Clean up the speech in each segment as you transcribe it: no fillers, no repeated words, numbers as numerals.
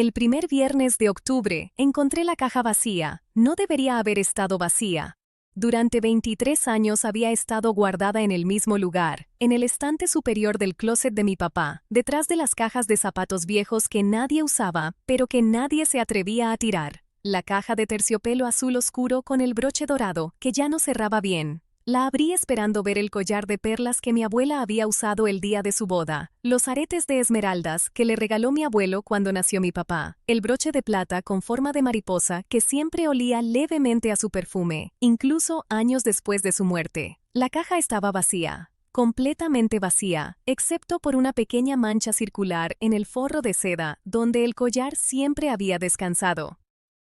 El primer viernes de octubre, encontré la caja vacía. No debería haber estado vacía. Durante 23 años había estado guardada en el mismo lugar, en el estante superior del closet de mi papá, detrás de las cajas de zapatos viejos que nadie usaba, pero que nadie se atrevía a tirar. La caja de terciopelo azul oscuro con el broche dorado, que ya no cerraba bien. La abrí esperando ver el collar de perlas que mi abuela había usado el día de su boda, los aretes de esmeraldas que le regaló mi abuelo cuando nació mi papá, el broche de plata con forma de mariposa que siempre olía levemente a su perfume, incluso años después de su muerte. La caja estaba vacía, completamente vacía, excepto por una pequeña mancha circular en el forro de seda donde el collar siempre había descansado.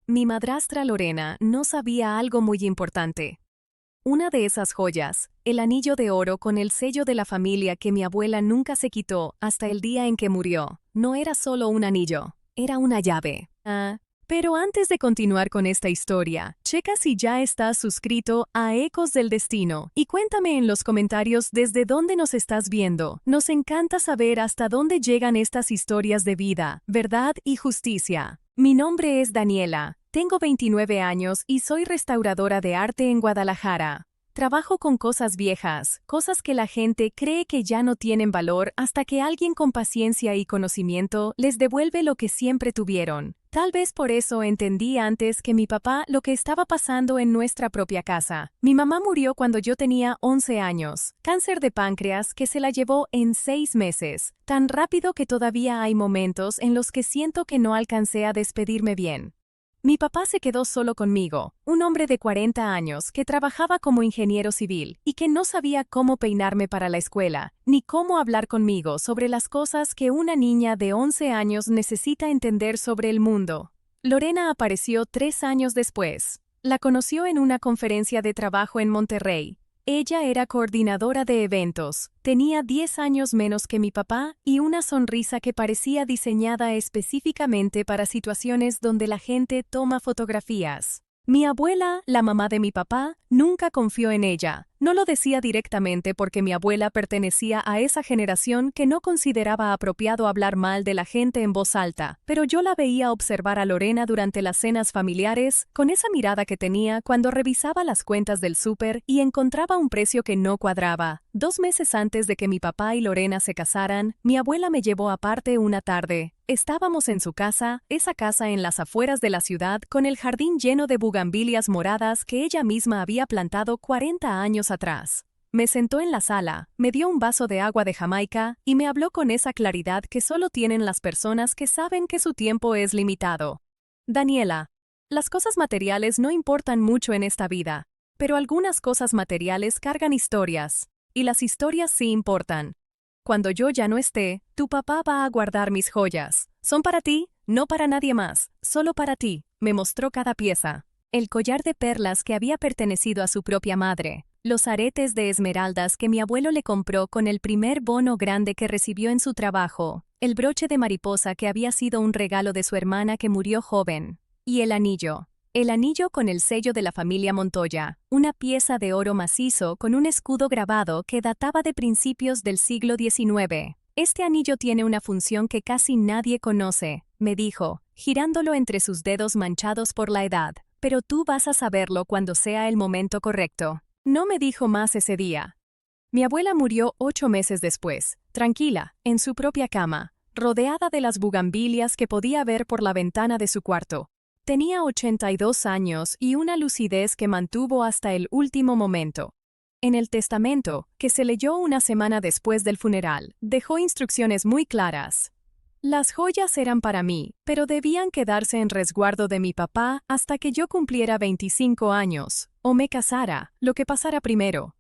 Mi madrastra Lorena no sabía algo muy importante. Una de esas joyas, el anillo de oro con el sello de la familia que mi abuela nunca se quitó hasta el día en que murió, no era solo un anillo, era una llave. Pero antes de continuar con esta historia, checa si ya estás suscrito a Ecos del Destino y cuéntame en los comentarios desde dónde nos estás viendo. Nos encanta saber hasta dónde llegan estas historias de vida, verdad y justicia. Mi nombre es Daniela. Tengo 29 años y soy restauradora de arte en Guadalajara. Trabajo con cosas viejas, cosas que la gente cree que ya no tienen valor hasta que alguien con paciencia y conocimiento les devuelve lo que siempre tuvieron. Tal vez por eso entendí antes que mi papá lo que estaba pasando en nuestra propia casa. Mi mamá murió cuando yo tenía 11 años. Cáncer de páncreas que se la llevó en 6 meses. Tan rápido que todavía hay momentos en los que siento que no alcancé a despedirme bien. Mi papá se quedó solo conmigo, un hombre de 40 años que trabajaba como ingeniero civil y que no sabía cómo peinarme para la escuela, ni cómo hablar conmigo sobre las cosas que una niña de 11 años necesita entender sobre el mundo. Lorena apareció 3 años después. La conoció en una conferencia de trabajo en Monterrey. Ella era coordinadora de eventos, tenía 10 años menos que mi papá y una sonrisa que parecía diseñada específicamente para situaciones donde la gente toma fotografías. Mi abuela, la mamá de mi papá, nunca confió en ella. No lo decía directamente porque mi abuela pertenecía a esa generación que no consideraba apropiado hablar mal de la gente en voz alta, pero yo la veía observar a Lorena durante las cenas familiares, con esa mirada que tenía cuando revisaba las cuentas del súper y encontraba un precio que no cuadraba. 2 meses antes de que mi papá y Lorena se casaran, mi abuela me llevó aparte una tarde. Estábamos en su casa, esa casa en las afueras de la ciudad, con el jardín lleno de bugambilias moradas que ella misma había plantado 40 años atrás. Me sentó en la sala, me dio un vaso de agua de Jamaica y me habló con esa claridad que solo tienen las personas que saben que su tiempo es limitado. Daniela, las cosas materiales no importan mucho en esta vida, pero algunas cosas materiales cargan historias, y las historias sí importan. Cuando yo ya no esté, tu papá va a guardar mis joyas. Son para ti, no para nadie más, solo para ti. Me mostró cada pieza. El collar de perlas que había pertenecido a su propia madre. Los aretes de esmeraldas que mi abuelo le compró con el primer bono grande que recibió en su trabajo. El broche de mariposa que había sido un regalo de su hermana que murió joven. Y el anillo. El anillo con el sello de la familia Montoya, una pieza de oro macizo con un escudo grabado que databa de principios del siglo XIX. Este anillo tiene una función que casi nadie conoce, me dijo, girándolo entre sus dedos manchados por la edad, pero tú vas a saberlo cuando sea el momento correcto. No me dijo más ese día. Mi abuela murió 8 meses después, tranquila, en su propia cama, rodeada de las bugambilias que podía ver por la ventana de su cuarto. Tenía 82 años y una lucidez que mantuvo hasta el último momento. En el testamento, que se leyó una semana después del funeral, dejó instrucciones muy claras. Las joyas eran para mí, pero debían quedarse en resguardo de mi papá hasta que yo cumpliera 25 años, o me casara, lo que pasara primero.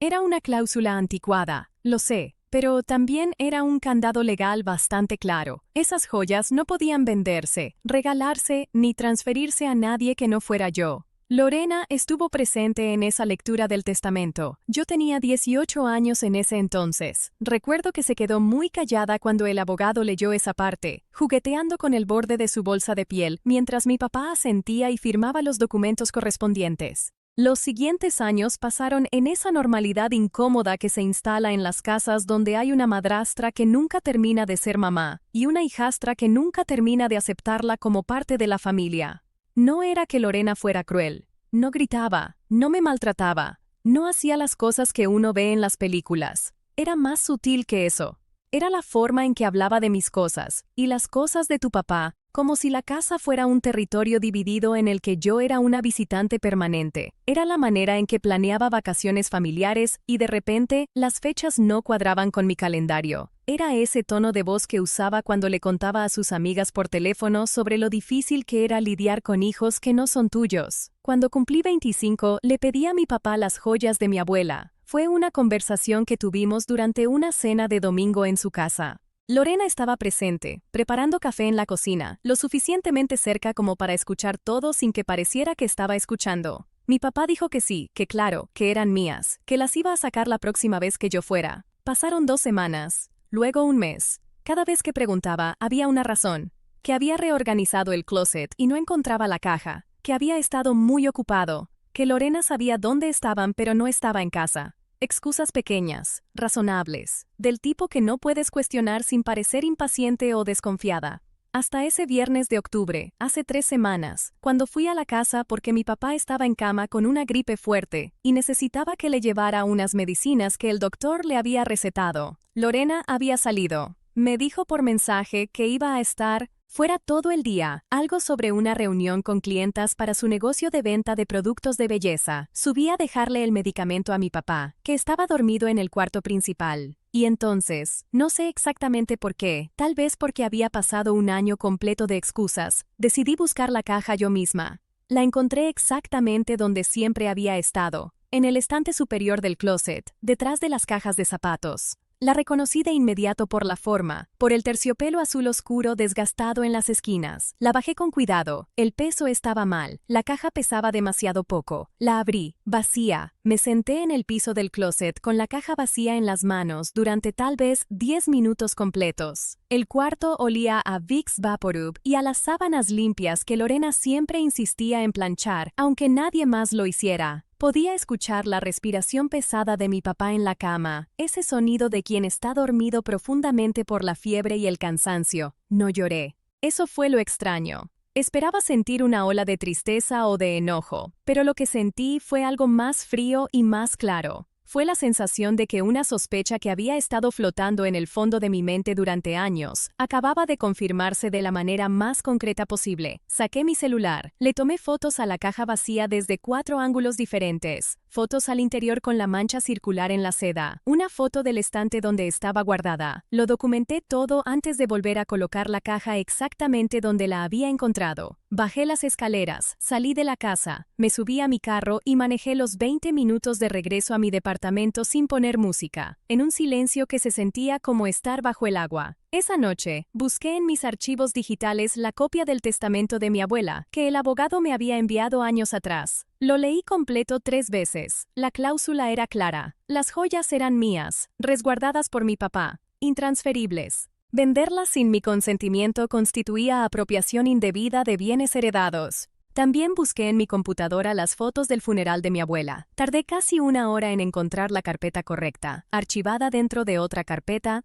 Era una cláusula anticuada, lo sé. Pero también era un candado legal bastante claro. Esas joyas no podían venderse, regalarse ni transferirse a nadie que no fuera yo. Lorena estuvo presente en esa lectura del testamento. Yo tenía 18 años en ese entonces. Recuerdo que se quedó muy callada cuando el abogado leyó esa parte, jugueteando con el borde de su bolsa de piel, mientras mi papá asentía y firmaba los documentos correspondientes. Los siguientes años pasaron en esa normalidad incómoda que se instala en las casas donde hay una madrastra que nunca termina de ser mamá y una hijastra que nunca termina de aceptarla como parte de la familia. No era que Lorena fuera cruel. No gritaba, no me maltrataba, no hacía las cosas que uno ve en las películas. Era más sutil que eso. Era la forma en que hablaba de mis cosas y las cosas de tu papá, como si la casa fuera un territorio dividido en el que yo era una visitante permanente. Era la manera en que planeaba vacaciones familiares y de repente las fechas no cuadraban con mi calendario. Era ese tono de voz que usaba cuando le contaba a sus amigas por teléfono sobre lo difícil que era lidiar con hijos que no son tuyos. Cuando cumplí 25, le pedí a mi papá las joyas de mi abuela. Fue una conversación que tuvimos durante una cena de domingo en su casa. Lorena estaba presente, preparando café en la cocina, lo suficientemente cerca como para escuchar todo sin que pareciera que estaba escuchando. Mi papá dijo que sí, que claro, que eran mías, que las iba a sacar la próxima vez que yo fuera. Pasaron 2 semanas, luego un mes. Cada vez que preguntaba, había una razón. Que había reorganizado el closet y no encontraba la caja, que había estado muy ocupado, que Lorena sabía dónde estaban pero no estaba en casa. Excusas pequeñas, razonables, del tipo que no puedes cuestionar sin parecer impaciente o desconfiada. Hasta ese viernes de octubre, hace 3 semanas, cuando fui a la casa porque mi papá estaba en cama con una gripe fuerte y necesitaba que le llevara unas medicinas que el doctor le había recetado. Lorena había salido. Me dijo por mensaje que iba a estar fuera todo el día, algo sobre una reunión con clientas para su negocio de venta de productos de belleza. Subí a dejarle el medicamento a mi papá, que estaba dormido en el cuarto principal. Y entonces, no sé exactamente por qué, tal vez porque había pasado un año completo de excusas, decidí buscar la caja yo misma. La encontré exactamente donde siempre había estado, en el estante superior del closet, detrás de las cajas de zapatos. La reconocí de inmediato por la forma, por el terciopelo azul oscuro desgastado en las esquinas. La bajé con cuidado, el peso estaba mal, la caja pesaba demasiado poco. La abrí, vacía. Me senté en el piso del closet con la caja vacía en las manos durante tal vez 10 minutos completos. El cuarto olía a Vicks Vaporub y a las sábanas limpias que Lorena siempre insistía en planchar, aunque nadie más lo hiciera. Podía escuchar la respiración pesada de mi papá en la cama, ese sonido de quien está dormido profundamente por la fiebre y el cansancio. No lloré. Eso fue lo extraño. Esperaba sentir una ola de tristeza o de enojo, pero lo que sentí fue algo más frío y más claro. Fue la sensación de que una sospecha que había estado flotando en el fondo de mi mente durante años acababa de confirmarse de la manera más concreta posible. Saqué mi celular, le tomé fotos a la caja vacía desde 4 ángulos diferentes, fotos al interior con la mancha circular en la seda, una foto del estante donde estaba guardada. Lo documenté todo antes de volver a colocar la caja exactamente donde la había encontrado. Bajé las escaleras, salí de la casa, me subí a mi carro y manejé los 20 minutos de regreso a mi departamento sin poner música, en un silencio que se sentía como estar bajo el agua. Esa noche, busqué en mis archivos digitales la copia del testamento de mi abuela, que el abogado me había enviado años atrás. Lo leí completo 3 veces. La cláusula era clara. Las joyas eran mías, resguardadas por mi papá, intransferibles. Venderlas sin mi consentimiento constituía apropiación indebida de bienes heredados. También busqué en mi computadora las fotos del funeral de mi abuela. Tardé casi 1 hora en encontrar la carpeta correcta, archivada dentro de otra carpeta,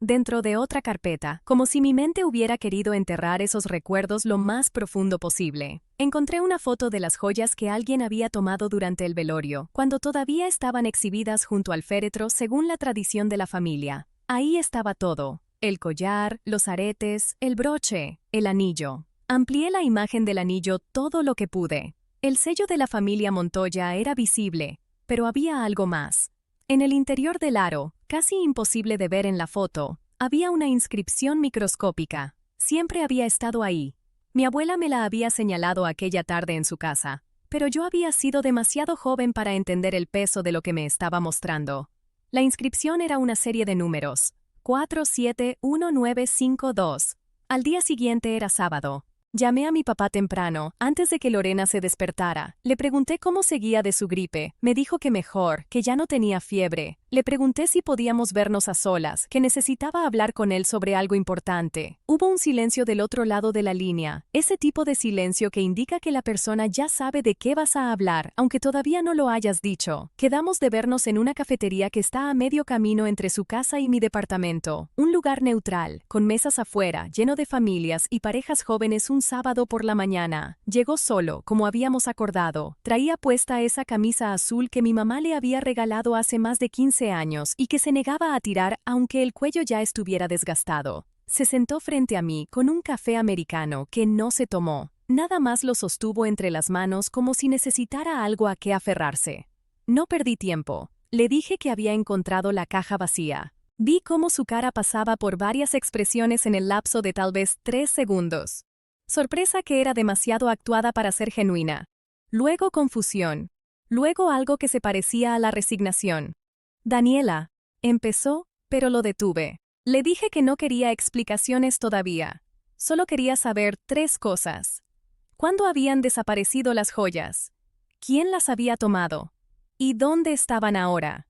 como si mi mente hubiera querido enterrar esos recuerdos lo más profundo posible. Encontré una foto de las joyas que alguien había tomado durante el velorio, cuando todavía estaban exhibidas junto al féretro según la tradición de la familia. Ahí estaba todo. El collar, los aretes, el broche, el anillo. Amplié la imagen del anillo todo lo que pude. El sello de la familia Montoya era visible, pero había algo más. En el interior del aro, casi imposible de ver en la foto, había una inscripción microscópica. Siempre había estado ahí. Mi abuela me la había señalado aquella tarde en su casa, pero yo había sido demasiado joven para entender el peso de lo que me estaba mostrando. La inscripción era una serie de números. 471952. Al día siguiente era sábado. Llamé a mi papá temprano, antes de que Lorena se despertara. Le pregunté cómo seguía de su gripe. Me dijo que mejor, que ya no tenía fiebre, Le pregunté si podíamos vernos a solas, que necesitaba hablar con él sobre algo importante. Hubo un silencio del otro lado de la línea, ese tipo de silencio que indica que la persona ya sabe de qué vas a hablar, aunque todavía no lo hayas dicho. Quedamos de vernos en una cafetería que está a medio camino entre su casa y mi departamento, un lugar neutral, con mesas afuera, lleno de familias y parejas jóvenes un sábado por la mañana. Llegó solo, como habíamos acordado. Traía puesta esa camisa azul que mi mamá le había regalado hace más de 15 años y que se negaba a tirar aunque el cuello ya estuviera desgastado. Se sentó frente a mí con un café americano que no se tomó. Nada más lo sostuvo entre las manos como si necesitara algo a qué aferrarse. No perdí tiempo. Le dije que había encontrado la caja vacía. Vi cómo su cara pasaba por varias expresiones en el lapso de tal vez 3 segundos. Sorpresa que era demasiado actuada para ser genuina. Luego confusión. Luego algo que se parecía a la resignación. Daniela, empezó, pero lo detuve. Le dije que no quería explicaciones todavía. Solo quería saber 3 cosas. ¿Cuándo habían desaparecido las joyas? ¿Quién las había tomado? ¿Y dónde estaban ahora?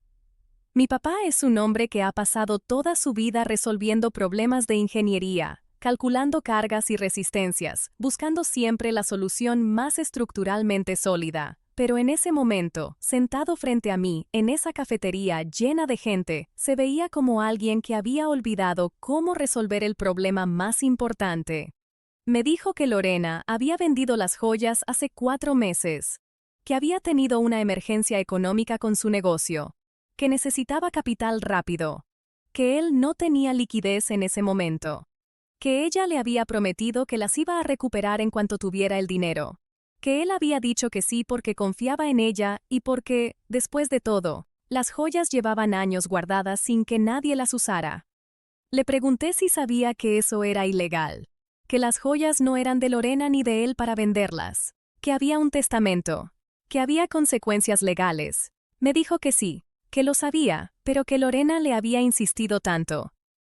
Mi papá es un hombre que ha pasado toda su vida resolviendo problemas de ingeniería, calculando cargas y resistencias, buscando siempre la solución más estructuralmente sólida. Pero en ese momento, sentado frente a mí, en esa cafetería llena de gente, se veía como alguien que había olvidado cómo resolver el problema más importante. Me dijo que Lorena había vendido las joyas hace 4 meses, que había tenido una emergencia económica con su negocio, que necesitaba capital rápido, que él no tenía liquidez en ese momento, que ella le había prometido que las iba a recuperar en cuanto tuviera el dinero, que él había dicho que sí porque confiaba en ella y porque, después de todo, las joyas llevaban años guardadas sin que nadie las usara. Le pregunté si sabía que eso era ilegal, que las joyas no eran de Lorena ni de él para venderlas, que había un testamento, que había consecuencias legales. Me dijo que sí, que lo sabía, pero que Lorena le había insistido tanto,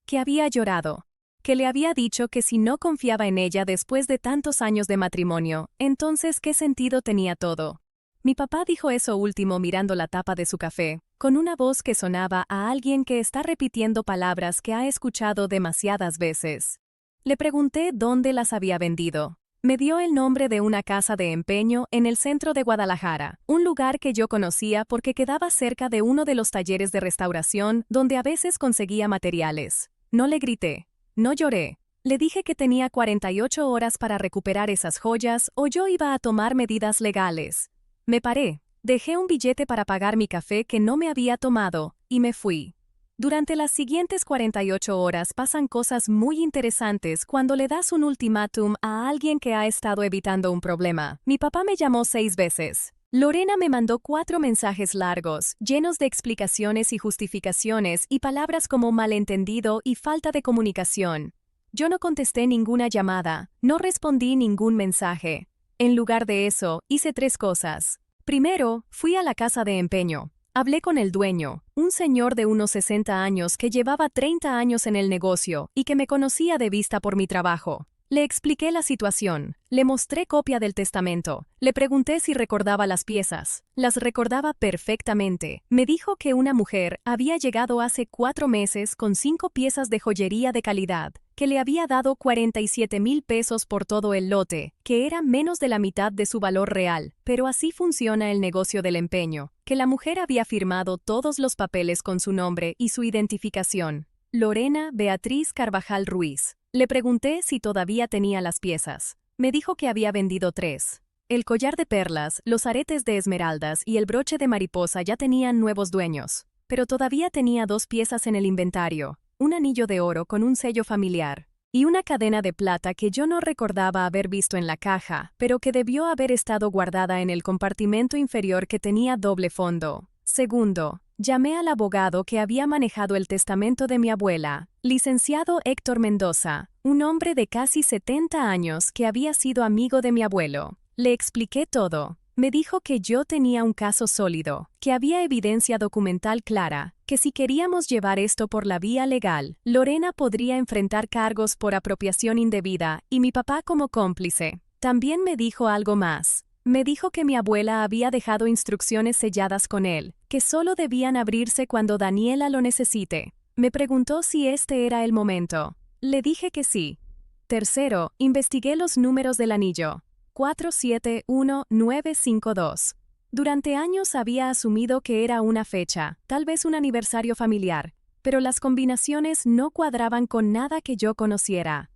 que había llorado, que le había dicho que si no confiaba en ella después de tantos años de matrimonio, entonces ¿qué sentido tenía todo? Mi papá dijo eso último mirando la tapa de su café, con una voz que sonaba a alguien que está repitiendo palabras que ha escuchado demasiadas veces. Le pregunté dónde las había vendido. Me dio el nombre de una casa de empeño en el centro de Guadalajara, un lugar que yo conocía porque quedaba cerca de uno de los talleres de restauración donde a veces conseguía materiales. No le grité. No lloré. Le dije que tenía 48 horas para recuperar esas joyas o yo iba a tomar medidas legales. Me paré, dejé un billete para pagar mi café que no me había tomado, y me fui. Durante las siguientes 48 horas pasan cosas muy interesantes cuando le das un ultimátum a alguien que ha estado evitando un problema. Mi papá me llamó 6 veces. Lorena me mandó 4 mensajes largos, llenos de explicaciones y justificaciones y palabras como malentendido y falta de comunicación. Yo no contesté ninguna llamada, no respondí ningún mensaje. En lugar de eso, hice 3 cosas. Primero, fui a la casa de empeño. Hablé con el dueño, un señor de unos 60 años que llevaba 30 años en el negocio y que me conocía de vista por mi trabajo. Le expliqué la situación, le mostré copia del testamento, le pregunté si recordaba las piezas. Las recordaba perfectamente. Me dijo que una mujer había llegado hace 4 meses con 5 piezas de joyería de calidad, que le había dado 47,000 pesos por todo el lote, que era menos de la mitad de su valor real, pero así funciona el negocio del empeño, que la mujer había firmado todos los papeles con su nombre y su identificación. Lorena Beatriz Carvajal Ruiz. Le pregunté si todavía tenía las piezas. Me dijo que había vendido 3. El collar de perlas, los aretes de esmeraldas y el broche de mariposa ya tenían nuevos dueños, pero todavía tenía 2 piezas en el inventario, un anillo de oro con un sello familiar y una cadena de plata que yo no recordaba haber visto en la caja, pero que debió haber estado guardada en el compartimento inferior que tenía doble fondo. Segundo, llamé al abogado que había manejado el testamento de mi abuela, licenciado Héctor Mendoza, un hombre de casi 70 años que había sido amigo de mi abuelo. Le expliqué todo. Me dijo que yo tenía un caso sólido, que había evidencia documental clara, que si queríamos llevar esto por la vía legal, Lorena podría enfrentar cargos por apropiación indebida y mi papá como cómplice. También me dijo algo más. Me dijo que mi abuela había dejado instrucciones selladas con él, que solo debían abrirse cuando Daniela lo necesite. Me preguntó si este era el momento. Le dije que sí. Tercero, investigué los números del anillo. 471952. Durante años había asumido que era una fecha, tal vez un aniversario familiar, pero las combinaciones no cuadraban con nada que yo conociera.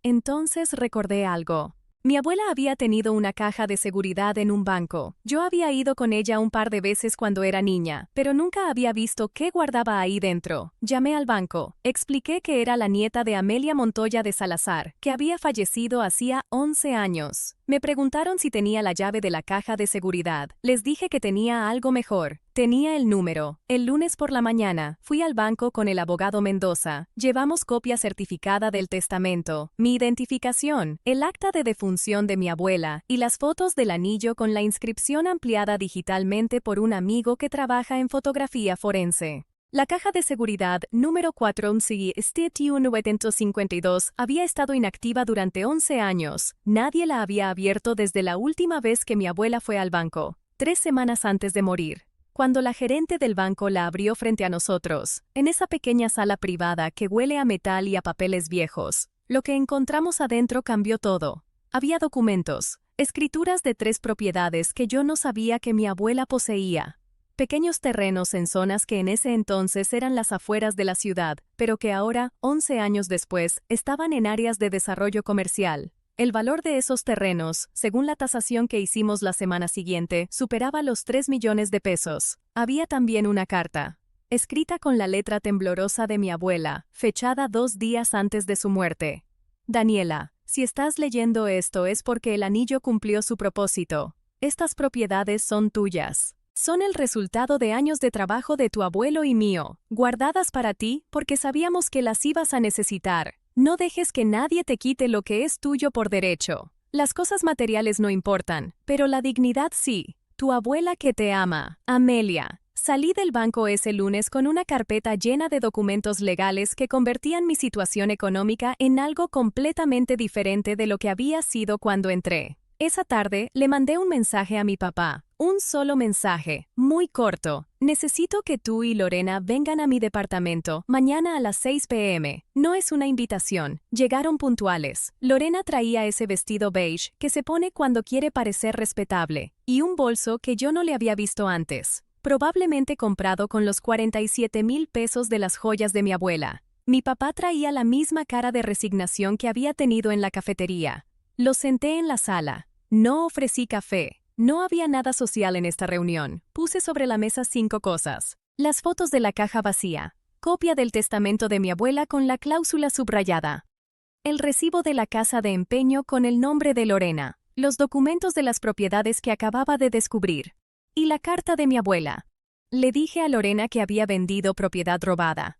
Entonces recordé algo. Mi abuela había tenido una caja de seguridad en un banco. Yo había ido con ella un par de veces cuando era niña, pero nunca había visto qué guardaba ahí dentro. Llamé al banco. Expliqué que era la nieta de Amelia Montoya de Salazar, que había fallecido hacía 11 años. Me preguntaron si tenía la llave de la caja de seguridad. Les dije que tenía algo mejor. Tenía el número. El lunes por la mañana, fui al banco con el abogado Mendoza. Llevamos copia certificada del testamento, mi identificación, el acta de defunción de mi abuela y las fotos del anillo con la inscripción ampliada digitalmente por un amigo que trabaja en fotografía forense. La caja de seguridad número 411-952 había estado inactiva durante 11 años. Nadie la había abierto desde la última vez que mi abuela fue al banco, 3 semanas antes de morir. Cuando la gerente del banco la abrió frente a nosotros, en esa pequeña sala privada que huele a metal y a papeles viejos, lo que encontramos adentro cambió todo. Había documentos, escrituras de 3 propiedades que yo no sabía que mi abuela poseía. Pequeños terrenos en zonas que en ese entonces eran las afueras de la ciudad, pero que ahora, 11 años después, estaban en áreas de desarrollo comercial. El valor de esos terrenos, según la tasación que hicimos la semana siguiente, superaba los 3 millones de pesos. Había también una carta, escrita con la letra temblorosa de mi abuela, fechada 2 días antes de su muerte. Daniela, si estás leyendo esto es porque el anillo cumplió su propósito. Estas propiedades son tuyas. Son el resultado de años de trabajo de tu abuelo y mío, guardadas para ti porque sabíamos que las ibas a necesitar. No dejes que nadie te quite lo que es tuyo por derecho. Las cosas materiales no importan, pero la dignidad sí. Tu abuela que te ama, Amelia. Salí del banco ese lunes con una carpeta llena de documentos legales que convertían mi situación económica en algo completamente diferente de lo que había sido cuando entré. Esa tarde le mandé un mensaje a mi papá. Un solo mensaje, muy corto. Necesito que tú y Lorena vengan a mi departamento mañana a las 6 p.m. No es una invitación. Llegaron puntuales. Lorena traía ese vestido beige que se pone cuando quiere parecer respetable y un bolso que yo no le había visto antes, probablemente comprado con los 47,000 pesos de las joyas de mi abuela. Mi papá traía la misma cara de resignación que había tenido en la cafetería. Lo senté en la sala. No ofrecí café. No había nada social en esta reunión. Puse sobre la mesa 5 cosas. Las fotos de la caja vacía. Copia del testamento de mi abuela con la cláusula subrayada. El recibo de la casa de empeño con el nombre de Lorena. Los documentos de las propiedades que acababa de descubrir. Y la carta de mi abuela. Le dije a Lorena que había vendido propiedad robada.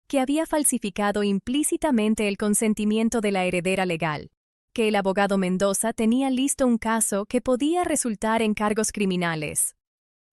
Que había falsificado implícitamente el consentimiento de la heredera legal. Que el abogado Mendoza tenía listo un caso que podía resultar en cargos criminales.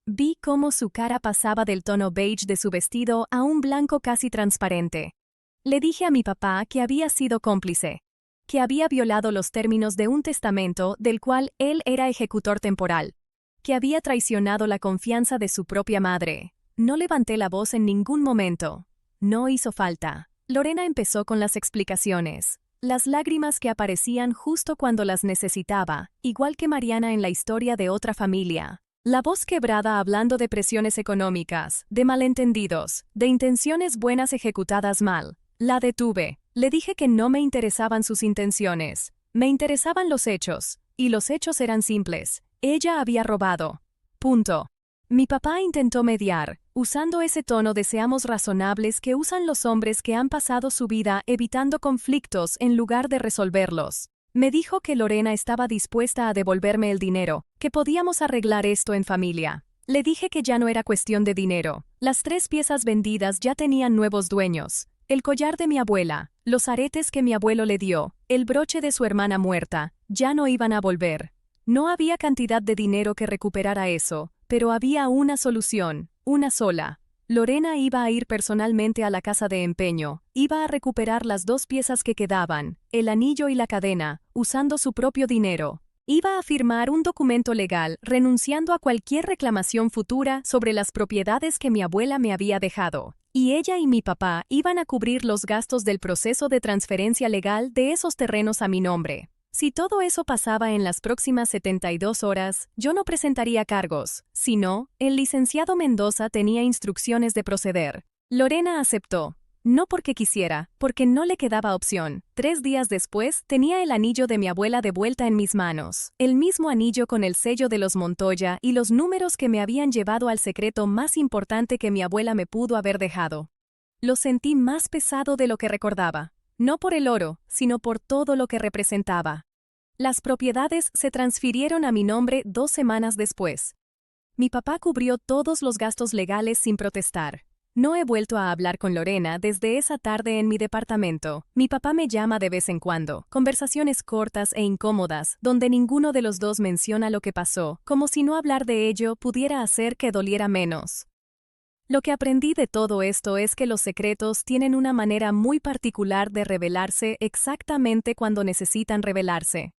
Vi cómo su cara pasaba del tono beige de su vestido a un blanco casi transparente. Le dije a mi papá que había sido cómplice, que había violado los términos de un testamento del cual él era ejecutor temporal, que había traicionado la confianza de su propia madre. No levanté la voz en ningún momento. No hizo falta. Lorena empezó con las explicaciones. Las lágrimas que aparecían justo cuando las necesitaba, igual que Mariana en la historia de otra familia. La voz quebrada hablando de presiones económicas, de malentendidos, de intenciones buenas ejecutadas mal. La detuve. Le dije que no me interesaban sus intenciones. Me interesaban los hechos. Y los hechos eran simples. Ella había robado. Punto. Mi papá intentó mediar, usando ese tono de seamos razonables que usan los hombres que han pasado su vida evitando conflictos en lugar de resolverlos. Me dijo que Lorena estaba dispuesta a devolverme el dinero, que podíamos arreglar esto en familia. Le dije que ya no era cuestión de dinero. Las 3 piezas vendidas ya tenían nuevos dueños. El collar de mi abuela, los aretes que mi abuelo le dio, el broche de su hermana muerta, ya no iban a volver. No había cantidad de dinero que recuperara eso, pero había una solución, una sola. Lorena iba a ir personalmente a la casa de empeño, iba a recuperar las 2 piezas que quedaban, el anillo y la cadena, usando su propio dinero. Iba a firmar un documento legal renunciando a cualquier reclamación futura sobre las propiedades que mi abuela me había dejado, y ella y mi papá iban a cubrir los gastos del proceso de transferencia legal de esos terrenos a mi nombre. Si todo eso pasaba en las próximas 72 horas, yo no presentaría cargos. Si no, el licenciado Mendoza tenía instrucciones de proceder. Lorena aceptó. No porque quisiera, porque no le quedaba opción. 3 días después, tenía el anillo de mi abuela de vuelta en mis manos. El mismo anillo con el sello de los Montoya y los números que me habían llevado al secreto más importante que mi abuela me pudo haber dejado. Lo sentí más pesado de lo que recordaba. No por el oro, sino por todo lo que representaba. Las propiedades se transfirieron a mi nombre 2 semanas después. Mi papá cubrió todos los gastos legales sin protestar. No he vuelto a hablar con Lorena desde esa tarde en mi departamento. Mi papá me llama de vez en cuando, conversaciones cortas e incómodas, donde ninguno de los dos menciona lo que pasó, como si no hablar de ello pudiera hacer que doliera menos. Lo que aprendí de todo esto es que los secretos tienen una manera muy particular de revelarse exactamente cuando necesitan revelarse.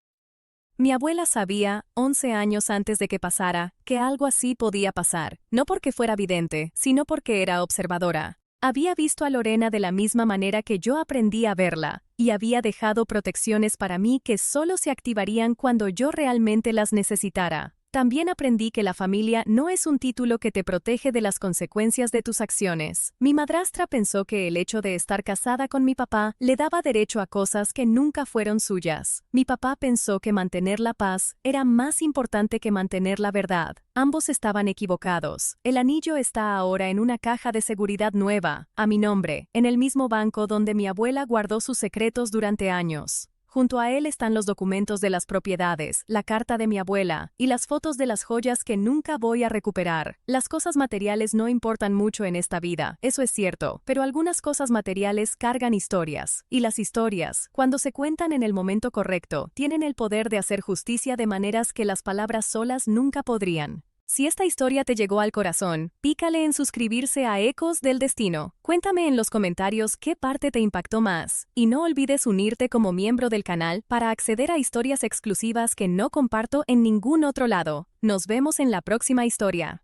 Mi abuela sabía, 11 años antes de que pasara, que algo así podía pasar, no porque fuera vidente, sino porque era observadora. Había visto a Lorena de la misma manera que yo aprendí a verla, y había dejado protecciones para mí que solo se activarían cuando yo realmente las necesitara. También aprendí que la familia no es un título que te protege de las consecuencias de tus acciones. Mi madrastra pensó que el hecho de estar casada con mi papá le daba derecho a cosas que nunca fueron suyas. Mi papá pensó que mantener la paz era más importante que mantener la verdad. Ambos estaban equivocados. El anillo está ahora en una caja de seguridad nueva, a mi nombre, en el mismo banco donde mi abuela guardó sus secretos durante años. Junto a él están los documentos de las propiedades, la carta de mi abuela y las fotos de las joyas que nunca voy a recuperar. Las cosas materiales no importan mucho en esta vida, eso es cierto, pero algunas cosas materiales cargan historias. Y las historias, cuando se cuentan en el momento correcto, tienen el poder de hacer justicia de maneras que las palabras solas nunca podrían. Si esta historia te llegó al corazón, pícale en suscribirse a Ecos del Destino. Cuéntame en los comentarios qué parte te impactó más. Y no olvides unirte como miembro del canal para acceder a historias exclusivas que no comparto en ningún otro lado. Nos vemos en la próxima historia.